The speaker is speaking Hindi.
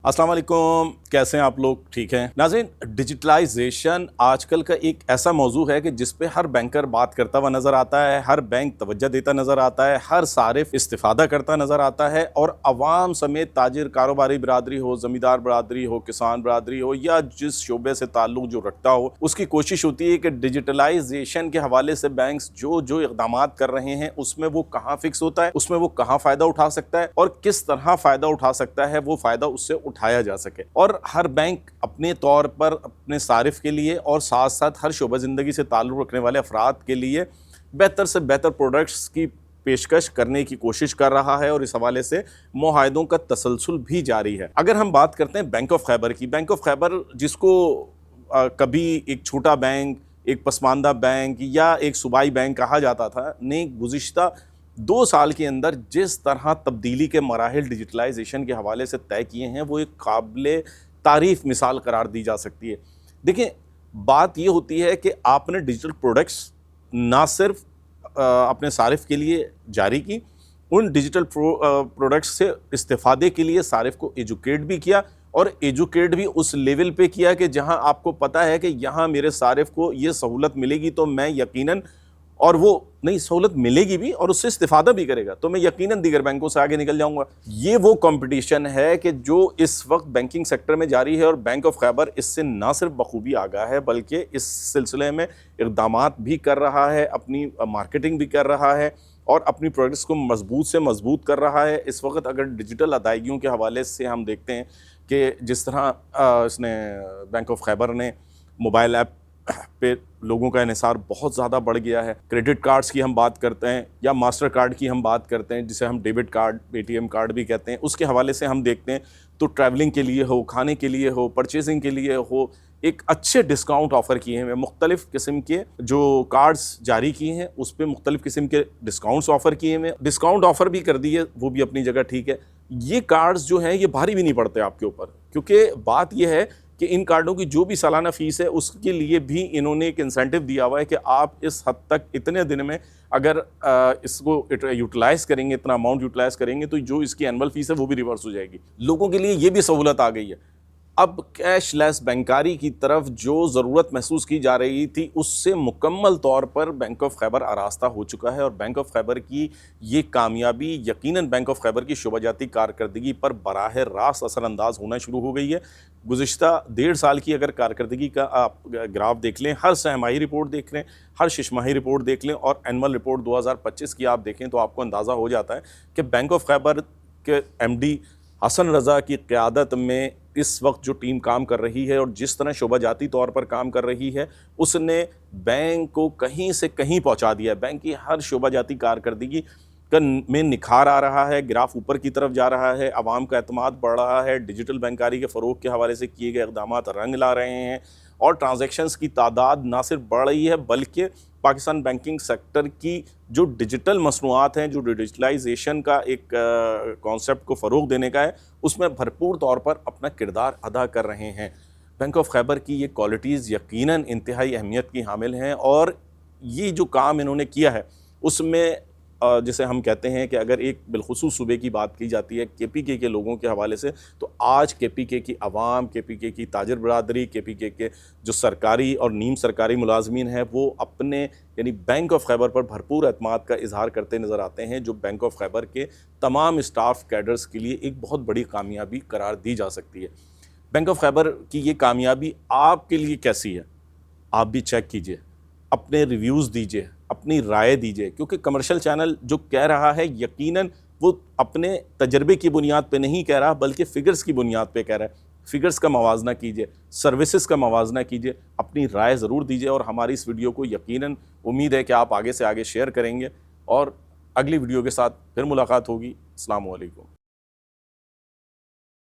अस्सलाम वालेकुम, कैसे हैं आप लोग? ठीक हैं नाज़रीन। डिजिटलाइजेशन आजकल का एक ऐसा मौजू है कि जिस पे हर बैंकर बात करता हुआ नज़र आता है, हर बैंक तवज्जो देता नज़र आता है, हर सारिफ इस्तिफ़ादा करता नज़र आता है और अवाम समेत ताजिर, कारोबारी बरादरी हो, ज़मींदार बरादरी हो, किसान बरादरी हो या जिस शोबे से ताल्लुक़ जो रखता हो, उसकी कोशिश होती है कि डिजिटलाइजेशन के हवाले से बैंक्स जो जो इक़दामात कर रहे हैं उसमें वो कहाँ फ़िक्स होता है, उसमें वो कहाँ फ़ायदा उठा सकता है और किस तरह फ़ायदा उठा सकता है, वो फ़ायदा उससे उठाया जा सके। और हर बैंक अपने तौर पर अपने सारिफ के लिए और साथ साथ हर शोबा ज़िंदगी से ताल्लुक़ रखने वाले अफराद के लिए बेहतर से बेहतर प्रोडक्ट्स की पेशकश करने की कोशिश कर रहा है और इस हवाले से मुआहदों का तसलसल भी जारी है। अगर हम बात करते हैं बैंक ऑफ खैबर की, बैंक ऑफ खैबर जिसको कभी एक छोटा बैंक, एक पसमानदा बैंक या एक सूबाई बैंक कहा जाता था, ने गुज़िश्ता 2 साल के अंदर जिस तरह तब्दीली के मराहिल डिजिटलाइजेशन के हवाले से तय किए हैं, वो एक काबिले तारीफ़ मिसाल करार दी जा सकती है। देखिए, बात ये होती है कि आपने डिजिटल प्रोडक्ट्स ना सिर्फ अपने सारिफ के लिए जारी की, उन डिजिटल प्रोडक्ट्स से इस्तिफ़ादे के लिए सारिफ को एजुकेट भी किया और एजुकेट भी उस लेवल पे किया कि जहां आपको पता है कि यहाँ मेरे सारिफ को ये सहूलत मिलेगी तो मैं यकीनन, और वो नहीं सहूलत मिलेगी भी और उससे इस्तिफ़ादा भी करेगा तो मैं यकीनन दीगर बैंकों से आगे निकल जाऊंगा। ये वो कंपटीशन है कि जो इस वक्त बैंकिंग सेक्टर में जारी है और बैंक ऑफ खैबर इससे ना सिर्फ बखूबी आगाह है बल्कि इस सिलसिले में इक़दामात भी कर रहा है, अपनी मार्केटिंग भी कर रहा है और अपनी प्रोडक्ट्स को मजबूत से मजबूत कर रहा है। इस वक्त अगर डिजिटल अदायगियों के हवाले से हम देखते हैं कि जिस तरह इसने बैंक ऑफ खैबर ने मोबाइल ऐप पे लोगों का इन्हिसार बहुत ज़्यादा बढ़ गया है। क्रेडिट कार्ड्स की हम बात करते हैं या मास्टर कार्ड की हम बात करते हैं, जिसे हम डेबिट कार्ड, पेटीएम कार्ड भी कहते हैं, उसके हवाले से हम देखते हैं तो ट्रैवलिंग के लिए हो, खाने के लिए हो, परचेजिंग के लिए हो, एक अच्छे डिस्काउंट ऑफ़र किए हैं। मुख्तलिफ़ किस्म के जो कार्ड्स जारी किए हैं उस पर मुख्तलिफ़ किस्म के डिस्काउंट्स ऑफ़र किए हैं। डिस्काउंट ऑफ़र भी कर दिए, वो भी अपनी जगह ठीक है। ये कार्ड्स जो हैं ये भारी भी नहीं पड़ते आपके ऊपर, क्योंकि बात यह है कि इन कार्डों की जो भी सालाना फ़ीस है उसके लिए भी इन्होंने एक इंसेंटिव दिया हुआ है कि आप इस हद तक इतने दिन में अगर इसको यूटिलाइज़ करेंगे, इतना अमाउंट यूटिलाइज़ करेंगे तो जो इसकी एनुअल फ़ीस है वो भी रिवर्स हो जाएगी। लोगों के लिए ये भी सहूलत आ गई है। अब कैशलेस बैंकारी की तरफ जो ज़रूरत महसूस की जा रही थी उससे मुकम्मल तौर पर बैंक ऑफ खैबर आरास्ता हो चुका है और बैंक ऑफ खैबर की ये कामयाबी यकीनन बैंक ऑफ खैबर की शोबाजाती कारकर्दगी पर बराह रास्त असरअंदाज होना शुरू हो गई है। गुज़िश्ता 1.5 साल की अगर कारकर्दगी का आप ग्राफ देख लें, हर सहमाही रिपोर्ट देख लें, हर शिशमाही रिपोर्ट देख लें और एनुअल रिपोर्ट 2025 की आप देखें तो आपको अंदाज़ा हो जाता है कि बैंक ऑफ खैबर के एमडी हसन रज़ा की क़यादत में इस वक्त जो टीम काम कर रही है और जिस तरह शोबाजाती तौर पर काम कर रही है उसने बैंक को कहीं से कहीं पहुंचा दिया है। बैंक की हर शोबाजाती कारकर्दगी में निखार आ रहा है, ग्राफ ऊपर की तरफ जा रहा है, आवाम का एतमाद बढ़ रहा है, डिजिटल बैंकारी के फ़रोग के हवाले से किए गए इक़दामात रंग ला रहे हैं और ट्रांजैक्शंस की तादाद ना सिर्फ बढ़ रही है बल्कि पाकिस्तान बैंकिंग सेक्टर की जो डिजिटल मसनूआत हैं, जो डिजिटलाइजेशन का एक कॉन्सेप्ट को फ़रोग देने का है, उसमें भरपूर तौर पर अपना किरदार अदा कर रहे हैं। बैंक ऑफ खैबर की ये क्वालिटीज़ यकीनन इंतहाई अहमियत की हामिल हैं और ये जो काम इन्होंने किया है उसमें जिसे हम कहते हैं कि अगर एक बिलखुसूस सूबे की बात की जाती है केपीके के लोगों के हवाले से, तो आज केपीके की आवाम, केपीके की ताजिर बरादरी, केपीके के जो सरकारी और नीम सरकारी मुलाजमीन हैं वो अपने यानी बैंक ऑफ खैबर पर भरपूर एतमाद का इजहार करते नज़र आते हैं, जो बैंक ऑफ खैबर के तमाम स्टाफ कैडर्स के लिए एक बहुत बड़ी कामयाबी करार दी जा सकती है। बैंक ऑफ खैबर की ये कामयाबी आपके लिए कैसी है, आप भी चेक कीजिए, अपने रिव्यूज़ दीजिए, अपनी राय दीजिए, क्योंकि कमर्शियल चैनल जो कह रहा है यकीनन वो अपने तजर्बे की बुनियाद पे नहीं कह रहा बल्कि फ़िगर्स की बुनियाद पे कह रहा है। फ़िगर्स का मवाजना कीजिए, सर्विसेज का मवाजना कीजिए, अपनी राय ज़रूर दीजिए और हमारी इस वीडियो को यकीनन उम्मीद है कि आप आगे से आगे शेयर करेंगे और अगली वीडियो के साथ फिर मुलाकात होगी। अस्सलाम वालेकुम।